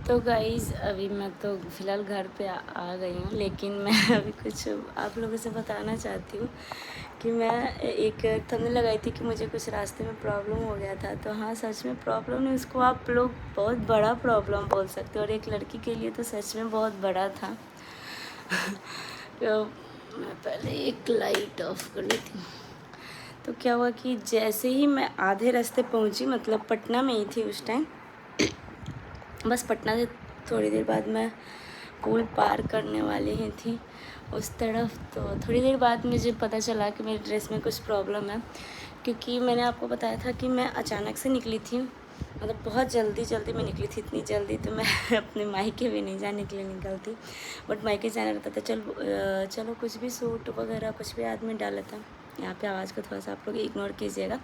तो गाइज़ अभी मैं तो फ़िलहाल घर पे आ गई हूँ, लेकिन मैं अभी कुछ आप लोगों से बताना चाहती हूँ कि मैं एक थंबनेल लगाई थी कि मुझे कुछ रास्ते में प्रॉब्लम हो गया था। तो हाँ, सच में प्रॉब्लम नहीं, उसको आप लोग बहुत बड़ा प्रॉब्लम बोल सकते हो, और एक लड़की के लिए तो सच में बहुत बड़ा था। तो मैं पहले एक लाइट ऑफ कर लेती हूँ। तो क्या हुआ कि जैसे ही मैं आधे रास्ते पहुँची, मतलब पटना में ही थी उस टाइम, बस पटना से थोड़ी देर बाद मैं पुल पार करने वाली ही थी उस तरफ। तो थोड़ी देर बाद मुझे पता चला कि मेरी ड्रेस में कुछ प्रॉब्लम है, क्योंकि मैंने आपको बताया था कि मैं अचानक से निकली थी, मतलब बहुत जल्दी में निकली थी। इतनी जल्दी तो मैं अपने मायके भी नहीं जाने के लिए निकलती, बट मायके जाना रहता था। चलो कुछ भी सूट वगैरह कुछ भी आदमी डाला था। यहाँ पे आवाज़ को थोड़ा सा आप लोग इग्नोर कीजिएगा,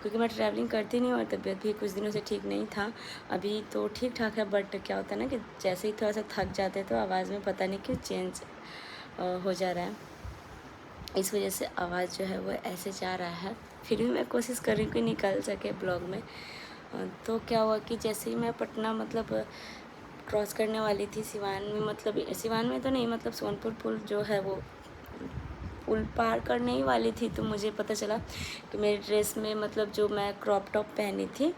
क्योंकि मैं ट्रैवलिंग करती नहीं और तबीयत भी कुछ दिनों से ठीक नहीं था। अभी तो ठीक ठाक है, बट क्या होता है ना कि जैसे ही थोड़ा सा थक जाते हैं तो आवाज़ में पता नहीं क्यों चेंज हो जा रहा है। इस वजह से आवाज़ जो है वो ऐसे जा रहा है। फिर भी मैं कोशिश कर रही हूँ कि निकल सके ब्लॉग में। तो क्या हुआ कि जैसे ही मैं पटना मतलब क्रॉस करने वाली थी सिवान में, मतलब सिवान में तो नहीं, मतलब सोनपुर पुल जो है वो पुल पार करने ही वाली थी, तो मुझे पता चला कि मेरी ड्रेस में मतलब जो मैं क्रॉप टॉप पहनी थी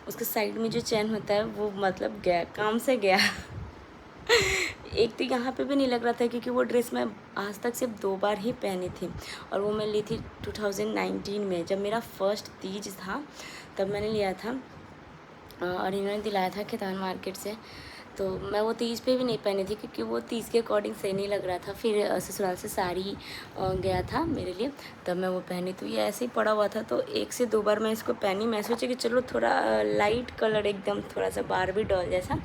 उसके साइड में जो चैन होता है वो मतलब गया, काम से गया। एक तो यहाँ पे भी नहीं लग रहा था, क्योंकि वो ड्रेस मैं आज तक सिर्फ 2 बार ही पहनी थी, और वो मैं ली थी 2019 में, जब मेरा फर्स्ट तीज था तब मैंने लिया था। और इन्होंने दिलाया था खेतान मार्केट से। तो मैं वो तीज पे भी नहीं पहनी थी, क्योंकि वो तीज के अकॉर्डिंग सही नहीं लग रहा था। फिर ससुराल से साड़ी गया था मेरे लिए, तब मैं वो पहनी। तो ये ऐसे ही पड़ा हुआ था, तो 1 से 2 बार मैं इसको पहनी। मैं सोची कि चलो थोड़ा लाइट कलर, एकदम थोड़ा सा बारबी डॉल जैसा,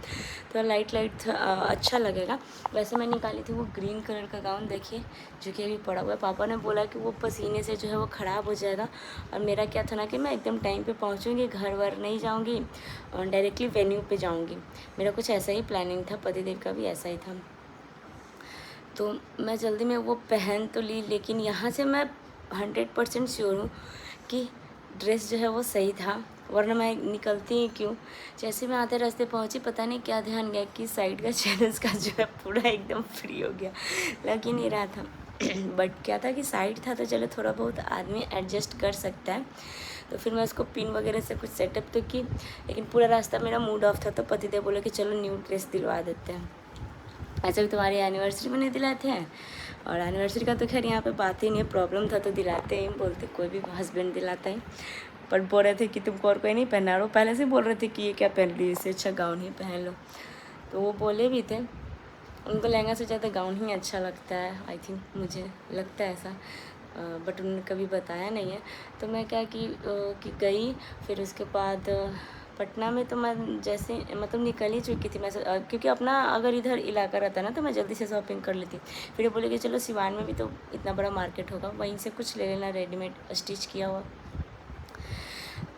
थोड़ा लाइट अच्छा लगेगा। वैसे मैं निकाली थी वो ग्रीन कलर का गाउन, देखिए, जो कि अभी पड़ा हुआ है। पापा ने बोला कि वो पसीने से जो है वो ख़राब हो जाएगा, और मेरा क्या था ना कि मैं एकदम टाइम पे पहुंचूंगी, घर वर नहीं जाऊंगी और डायरेक्टली वेन्यू पे जाऊंगी। मेरा कुछ ऐसा ही प्लानिंग था, पतिदेव का भी ऐसा ही था। तो मैं जल्दी में वो पहन तो ली, लेकिन यहाँ से मैं 100% श्योर हूँ कि ड्रेस जो है वो सही था, वरना मैं निकलती ही क्यों। जैसे मैं आधे रास्ते पहुँची, पता नहीं क्या ध्यान गया कि साइड का चैनल्स का जो है पूरा एकदम फ्री हो गया, लग ही नहीं रहा था। बट क्या था कि साइड था, तो चलो थोड़ा बहुत आदमी एडजस्ट कर सकता है। तो फिर मैं उसको पिन वगैरह से कुछ सेटअप तो की, लेकिन पूरा रास्ता मेरा मूड ऑफ था। तो पतिदेव बोले कि चलो न्यू ड्रेस दिलवा देते हैं, ऐसे भी तुम्हारी एनिवर्सरी में नहीं दिलाते हैं। और एनिवर्सरी का तो खैर यहाँ पे बात ही नहीं है, प्रॉब्लम था तो दिलाते ही, बोलते कोई भी हस्बैंड दिलाता है। पर बोल रहे थे कि तुमको और कोई नहीं पहना, और वो पहले से बोल रहे थे कि ये क्या पहन ली, इससे अच्छा गाउन ही पहन लो। तो वो बोले भी थे, उनको लहंगा से ज़्यादा गाउन ही अच्छा लगता है, आई थिंक, मुझे लगता है ऐसा, बट उन्होंने कभी बताया नहीं है। तो मैं क्या कि गई। फिर उसके बाद पटना में तो मैं जैसे मतलब निकल ही चुकी थी मैं, क्योंकि अपना अगर इधर इलाका रहता ना तो मैं जल्दी से शॉपिंग कर लेती। फिर बोले कि चलो सिवान में भी तो इतना बड़ा मार्केट होगा, वहीं से कुछ ले लेना रेडीमेड स्टिच किया हुआ।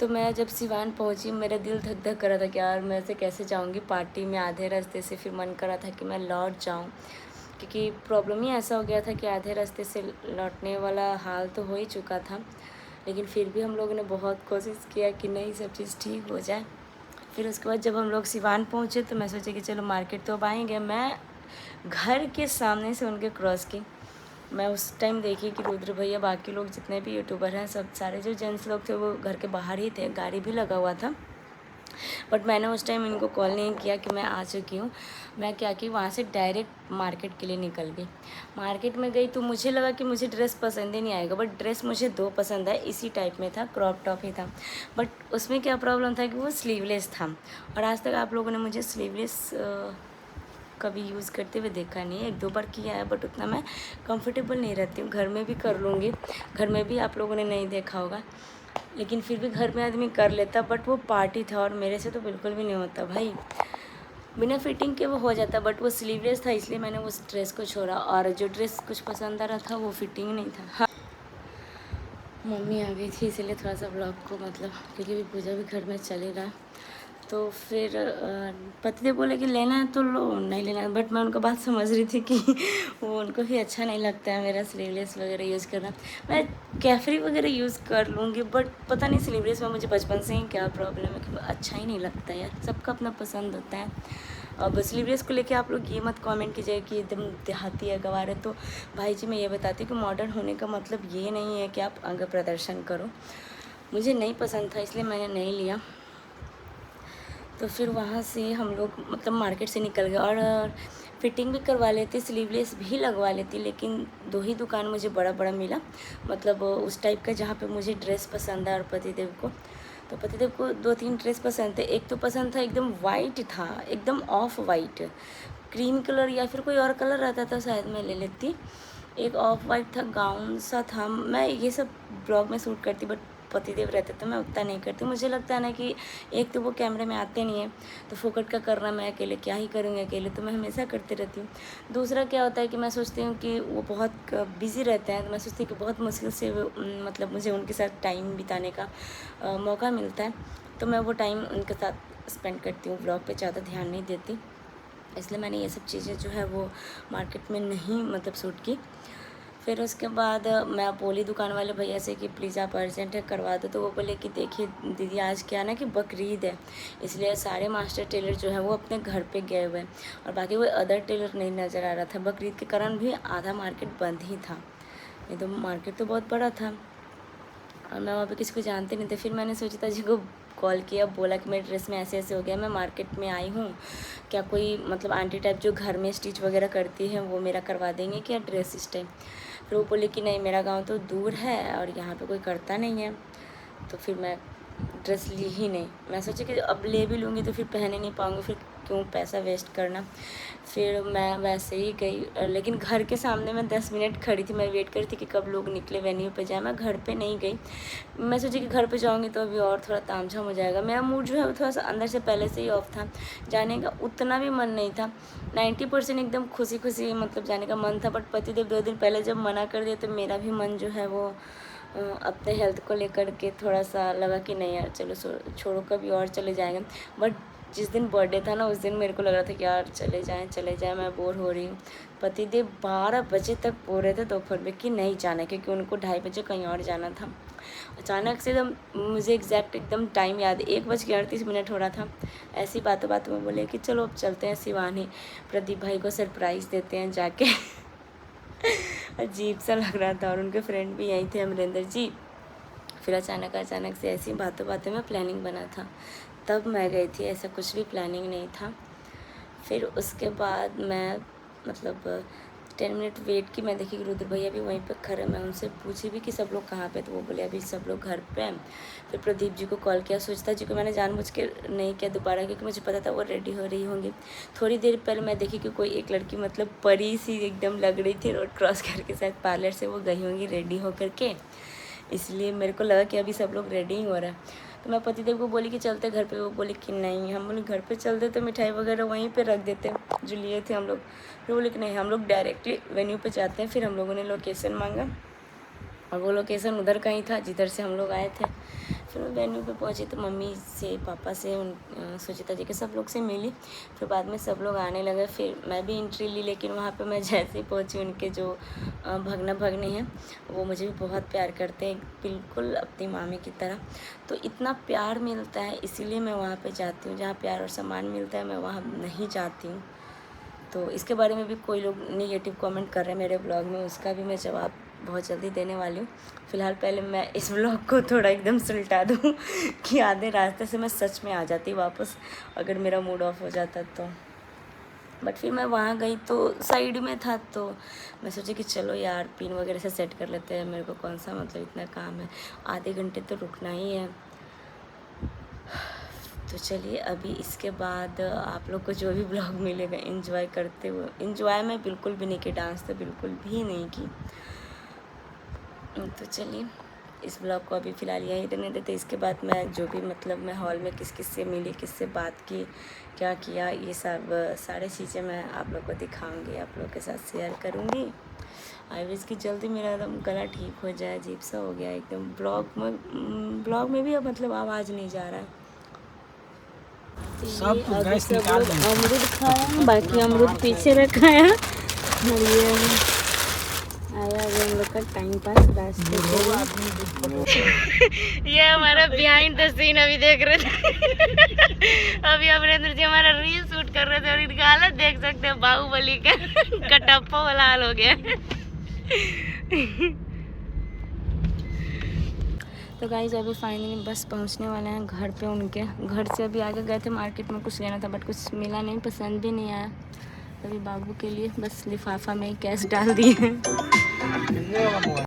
तो मैं जब सिवान पहुंची, मेरा दिल धक धक कर रहा था कि यार मैं ऐसे कैसे जाऊंगी पार्टी में आधे रास्ते से। फिर मन कर रहा था कि मैं लौट जाऊं, क्योंकि प्रॉब्लम ही ऐसा हो गया था कि आधे रास्ते से लौटने वाला हाल तो हो ही चुका था। लेकिन फिर भी हम लोगों ने बहुत कोशिश किया कि नहीं, सब चीज़ ठीक हो जाए। फिर उसके बाद जब हम लोग सिवान पहुँचे तो मैं सोची कि चलो मार्केट तो अब आएंगे। मैं घर के सामने से उनके क्रॉस की, मैं उस टाइम देखी कि रुद्र भैया, बाकी लोग जितने भी यूट्यूबर हैं, सब सारे जो जेंट्स लोग थे वो घर के बाहर ही थे, गाड़ी भी लगा हुआ था। बट मैंने उस टाइम इनको कॉल नहीं किया कि मैं आ चुकी हूँ। मैं क्या कि वहाँ से डायरेक्ट मार्केट के लिए निकल गई। मार्केट में गई तो मुझे लगा कि मुझे ड्रेस पसंद ही नहीं आएगा, बट ड्रेस मुझे 2 पसंद है, इसी टाइप में था, क्रॉप टॉप ही था। बट उसमें क्या प्रॉब्लम था कि वो स्लीवलेस था, और आज तक आप लोगों ने मुझे स्लीवलेस कभी यूज़ करते हुए देखा नहीं है। 1-2 बार किया है, बट उतना मैं कंफर्टेबल नहीं रहती हूँ। घर में भी कर लूँगी, घर में भी आप लोगों ने नहीं देखा होगा, लेकिन फिर भी घर में आदमी कर लेता। बट वो पार्टी था और मेरे से तो बिल्कुल भी नहीं होता भाई, बिना फिटिंग के वो हो जाता, बट वो स्लीवलेस था, इसलिए मैंने उस ड्रेस को छोड़ा। और जो ड्रेस कुछ पसंद आ रहा था वो फिटिंग नहीं था। हाँ, मम्मी आ गई थी, इसलिए थोड़ा सा ब्लॉग को मतलब, क्योंकि अभी पूजा भी घर में चल ही रहा। तो फिर पतिदेव बोले कि लेना है तो लो, नहीं लेना है। बट मैं उनका बात समझ रही थी कि वो उनको भी अच्छा नहीं लगता है मेरा स्लीवलेस वगैरह यूज़ करना। मैं कैफरी वगैरह यूज़ कर लूँगी, बट पता नहीं स्लीवलेस में मुझे बचपन से ही क्या प्रॉब्लम है कि अच्छा ही नहीं लगता यार, सबका अपना पसंद होता है। अब स्लीवलेस को लेके आप लोग ये मत कमेंट कीजिए कि एकदम देहाती है गवार है। तो भाई जी मैं ये बताती हूँ कि मॉडर्न होने का मतलब ये नहीं है कि आप अंग प्रदर्शन करो। मुझे नहीं पसंद था इसलिए मैंने नहीं लिया। तो फिर वहाँ से हम लोग मतलब मार्केट से निकल गए और फिटिंग भी करवा लेती, स्लीवलेस भी लगवा लेती, लेकिन 2 ही दुकान मुझे बड़ा बड़ा मिला, मतलब उस टाइप का जहाँ पे मुझे ड्रेस पसंद है। और पतिदेव को तो पतिदेव को 2-3 ड्रेस पसंद थे। एक तो पसंद था एकदम वाइट था, एकदम ऑफ वाइट, क्रीम कलर या फिर कोई और कलर रहता था शायद मैं ले लेती। एक ऑफ वाइट था, गाउन सा था। मैं ये सब ब्लॉग में शूट करती बट पतिदेव रहते तो मैं उतना नहीं करती। मुझे लगता है ना कि एक तो वो कैमरे में आते नहीं है तो फोकट का करना मैं अकेले क्या ही करूँगी, अकेले तो मैं हमेशा करती रहती हूँ। दूसरा क्या होता है कि मैं सोचती हूँ कि वो बहुत बिज़ी रहते हैं, तो मैं सोचती हूँ कि बहुत मुश्किल से मतलब मुझे उनके साथ टाइम बिताने का मौका मिलता है, तो मैं वो टाइम उनके साथ स्पेंड करती हूँ, ब्लॉग पे ज़्यादा ध्यान नहीं देती। इसलिए मैंने ये सब चीज़ें जो है वो मार्केट में नहीं मतलब शूट की। फिर उसके बाद मैं बोली दुकान वाले भैया से कि प्लीज़ आप अर्जेंट है करवा दो। तो वो बोले कि देखिए दीदी आज क्या ना कि बकरीद है, इसलिए सारे मास्टर टेलर जो है वो अपने घर पे गए हुए हैं और बाकी कोई अदर टेलर नहीं नज़र आ रहा था। बकरीद के कारण भी आधा मार्केट बंद ही था, नहीं तो मार्केट तो बहुत बड़ा था और मैं वहाँ पे किसी को जानते नहीं थे। फिर मैंने सुचिता जी को कॉल किया, बोला कि मेरे ड्रेस में ऐसे ऐसे हो गया, मैं मार्केट में आई हूँ, क्या कोई मतलब आंटी टाइप जो घर में स्टिच वगैरह करती है वो मेरा करवा देंगे क्या ड्रेस इस टाइम। फिर वो बोले कि नहीं मेरा गांव तो दूर है और यहाँ पे कोई करता नहीं है। तो फिर मैं ड्रेस ली ही नहीं। मैं सोची कि अब ले भी लूँगी तो फिर पहने नहीं पाऊँगी, फिर क्यों पैसा वेस्ट करना। फिर मैं वैसे ही गई, लेकिन घर के सामने मैं 10 मिनट खड़ी थी। मैं वेट करी थी कि कब लोग निकले वेन्यू पे जाए। मैं घर पे नहीं गई, मैं सोची कि घर पे जाऊँगी तो अभी और थोड़ा तामझाम हो जाएगा। मेरा मूड जो है वो थोड़ा सा अंदर से पहले से ही ऑफ था, जाने का उतना भी मन नहीं था। 90% एकदम खुशी खुशी मतलब जाने का मन था, बट पतिदेव 2 दिन पहले जब मना कर दिया तो मेरा भी मन जो है वो अपने हेल्थ को लेकर के थोड़ा सा लगा कि नहीं यार चलो छोड़ो कभी और चले जाएंगे। बट जिस दिन बर्थडे था ना उस दिन मेरे को लग रहा था कि यार चले जाएं, मैं बोर हो रही हूँ। पतिदेव 12 बजे तक बोल रहे थे दोपहर में कि नहीं जाना, क्योंकि उनको 2:30 बजे कहीं और जाना था। अचानक से एकदम मुझे एग्जैक्ट एकदम टाइम याद, 1:38 हो रहा था। ऐसी बातों में बोले कि चलो अब चलते हैं शिवानी, प्रदीप भाई को सरप्राइज़ देते हैं जाके। अजीब सा लग रहा था और उनके फ्रेंड भी यहीं थे, अमरिंदर जी। फिर अचानक से ऐसी बातों में प्लानिंग बना था, तब मैं गई थी, ऐसा कुछ भी प्लानिंग नहीं था। फिर उसके बाद मैं मतलब 10 मिनट वेट की, मैं देखी कि रुद्र भैया भी वहीं पे खड़े। मैं उनसे पूछी भी कि सब लोग कहाँ पे, तो वो बोले अभी सब लोग घर पे हैं। फिर प्रदीप जी को कॉल किया, सुचिता जी को मैंने जानबूझ के नहीं किया दोबारा, क्योंकि मुझे पता था वो रेडी हो रही होंगी। थोड़ी देर पहले मैं देखी कि कोई एक लड़की मतलब परी सी एकदम लग रही थी, रोड क्रॉस करके शायद पार्लर से वो गई होंगी रेडी होकर के, इसलिए मेरे को लगा कि अभी सब लोग रेडी ही हो रहा है। तो मैं पतिदेव को बोली कि चलते घर पे, वो बोले कि नहीं हम लोग घर पे चलते तो मिठाई वगैरह वहीं पे रख देते जो लिए थे हम लोग। फिर बोले कि नहीं हम लोग डायरेक्टली वेन्यू पे जाते हैं। फिर हम लोगों ने लोकेशन मांगा और वो लोकेशन उधर का ही था जिधर से हम लोग आए थे। फिर मैं वेन्यू पे पहुंची तो मम्मी से, पापा से, सुचिता जी के सब लोग से मिली। फिर बाद में सब लोग आने लगे, फिर मैं भी एंट्री ली। लेकिन वहाँ पे मैं जैसे ही पहुंची, उनके जो भगना भगनी हैं वो मुझे भी बहुत प्यार करते हैं, बिल्कुल अपनी मामी की तरह। तो इतना प्यार मिलता है इसीलिए मैं वहाँ पे जाती हूँ। जहाँ प्यार और सम्मान मिलता है मैं वहाँ नहीं जाती हूँ। तो इसके बारे में भी कोई लोग नेगेटिव कमेंट कर रहे हैं मेरे ब्लॉग में, उसका भी मैं जवाब बहुत जल्दी देने वाली हूँ। फ़िलहाल पहले मैं इस ब्लॉग को थोड़ा एकदम सुलटा दूँ कि आधे रास्ते से मैं सच में आ जाती वापस, अगर मेरा मूड ऑफ हो जाता तो। बट फिर मैं वहाँ गई तो साइड में था, तो मैं सोची कि चलो यार पिन वगैरह से सेट कर लेते हैं, मेरे को कौन सा मतलब इतना काम है, आधे घंटे तो रुकना ही है। तो चलिए अभी इसके बाद आप लोग को जो भी ब्लॉग मिलेगा एंजॉय करते हुए, एंजॉय मैं बिल्कुल भी नहीं की, डांस तो बिल्कुल भी नहीं की। तो चलिए इस ब्लॉग को अभी फ़िलहाल यहीं रहने देते। इसके बाद मैं जो भी मतलब मैं हॉल में किस किस से मिली, किससे बात की, क्या किया, ये सब सारी चीज़ें मैं आप लोग को दिखाऊंगी, आप लोग के साथ शेयर करूँगी। आई विश कि जल्दी मेरा एकदम गला ठीक हो जाए, अजीब सा हो गया एकदम। ब्लॉग में भी अब मतलब आवाज़ नहीं जा रहा है। सब अभी सब लोग अमरूद खाया, बाकी अमरूद पीछे रखा है। और ये आया अभी हम लोग का टाइम पास रास्ते से। ये हमारा बिहाइंड द सीन अभी देख रहे थे। अभी अमरेंद्र जी हमारा रील शूट कर रहे थे और इनका हालत देख सकते हैं, बाहुबली का कटप्पा वाला हाल हो गया। तो गाइस अभी फाइनली बस पहुंचने वाले हैं घर पे उनके। घर से अभी आगे गए थे मार्केट में कुछ लेना था, बट कुछ मिला नहीं, पसंद भी नहीं आया। अभी बाबू के लिए बस लिफाफा में ही कैश डाल दिए हैं।